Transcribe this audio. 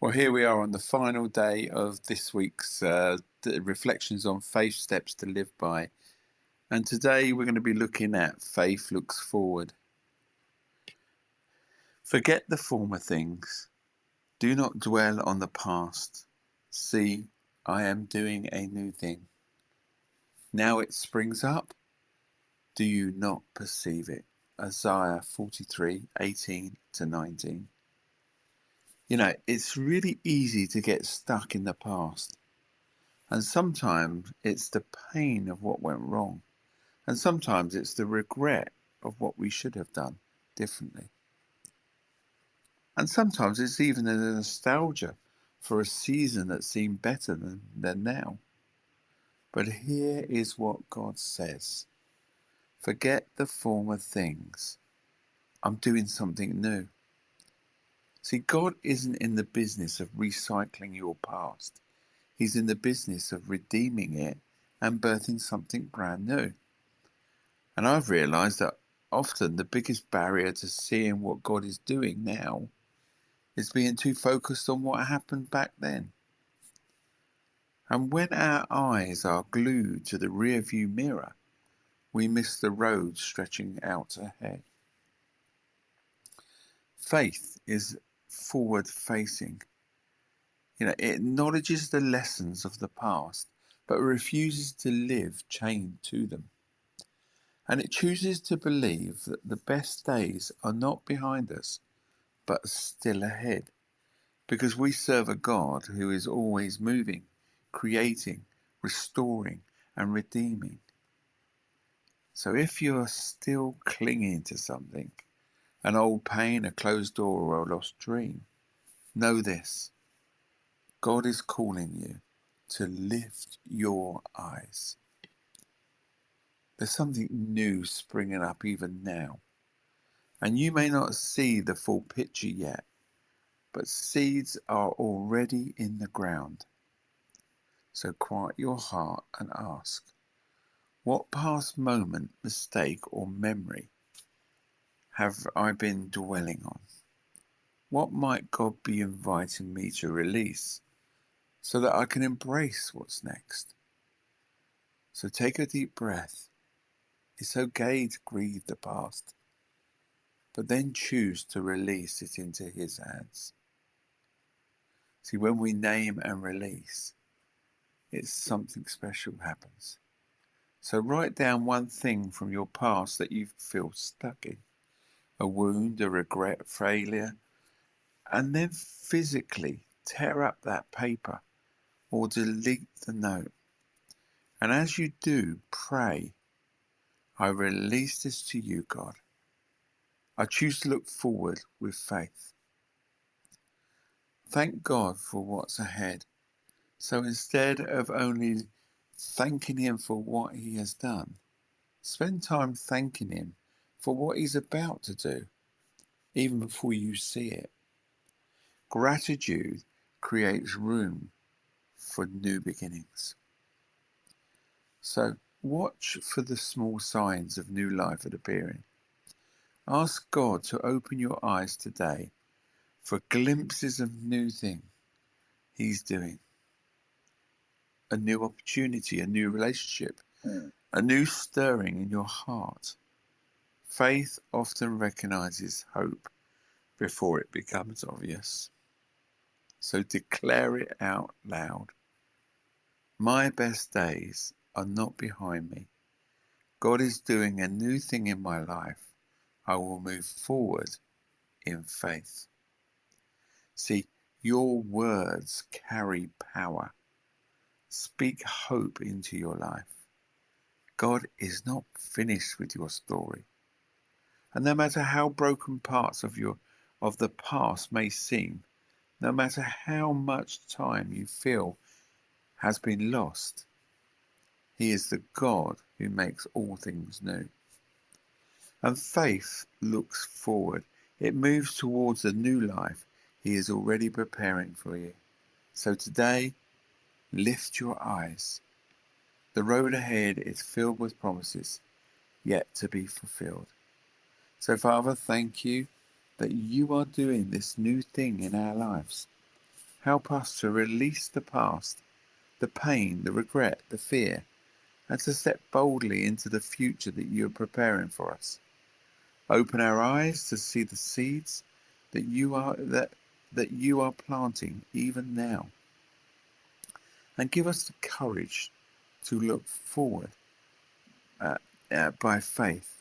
Well, here we are on the final day of this week's reflections on faith steps to live by. And today we're going to be looking at faith looks forward. Forget the former things. Do not dwell on the past. See, I am doing a new thing. Now it springs up. Do you not perceive it? Isaiah 43:18-19. It's really easy to get stuck in the past. And sometimes it's the pain of what went wrong. And sometimes it's the regret of what we should have done differently. And sometimes it's even the nostalgia for a season that seemed better than now. But here is what God says. Forget the former things. I'm doing something new. See, God isn't in the business of recycling your past. He's in the business of redeeming it and birthing something brand new. And I've realised that often the biggest barrier to seeing what God is doing now is being too focused on what happened back then. And when our eyes are glued to the rearview mirror, we miss the road stretching out ahead. Faith is forward-facing. It acknowledges the lessons of the past, but refuses to live chained to them. And it chooses to believe that the best days are not behind us, but still ahead. Because we serve a God who is always moving, creating, restoring, and redeeming. So if you're still clinging to something, an old pain, a closed door, or a lost dream, know this. God is calling you to lift your eyes. There's something new springing up even now. And you may not see the full picture yet, but seeds are already in the ground. So quiet your heart and ask, what past moment, mistake, or memory have I been dwelling on? What might God be inviting me to release so that I can embrace what's next? So take a deep breath. It's okay to grieve the past, but then choose to release it into His hands. See, when we name and release, it's something special happens. So write down one thing from your past that you feel stuck in, a wound, a regret, failure, and then physically tear up that paper or delete the note. And as you do, pray, I release this to you, God. I choose to look forward with faith. Thank God for what's ahead. So instead of only thanking Him for what He has done, spend time thanking Him for what He's about to do, even before you see it. Gratitude creates room for new beginnings. So watch for the small signs of new life appearing. Ask God to open your eyes today for glimpses of new thing He's doing. A new opportunity, a new relationship, a new stirring in your heart. Faith often recognizes hope before it becomes obvious. So declare it out loud. My best days are not behind me. God is doing a new thing in my life. I will move forward in faith. See, your words carry power. Speak hope into your life. God is not finished with your story. And no matter how broken parts of the past may seem, no matter how much time you feel has been lost, He is the God who makes all things new. And faith looks forward. It moves towards the new life He is already preparing for you. So today, lift your eyes. The road ahead is filled with promises yet to be fulfilled. So Father, thank you that you are doing this new thing in our lives. Help us to release the past, the pain, the regret, the fear, and to step boldly into the future that you are preparing for us. Open our eyes to see the seeds that you are planting even now, and give us the courage to look forward by faith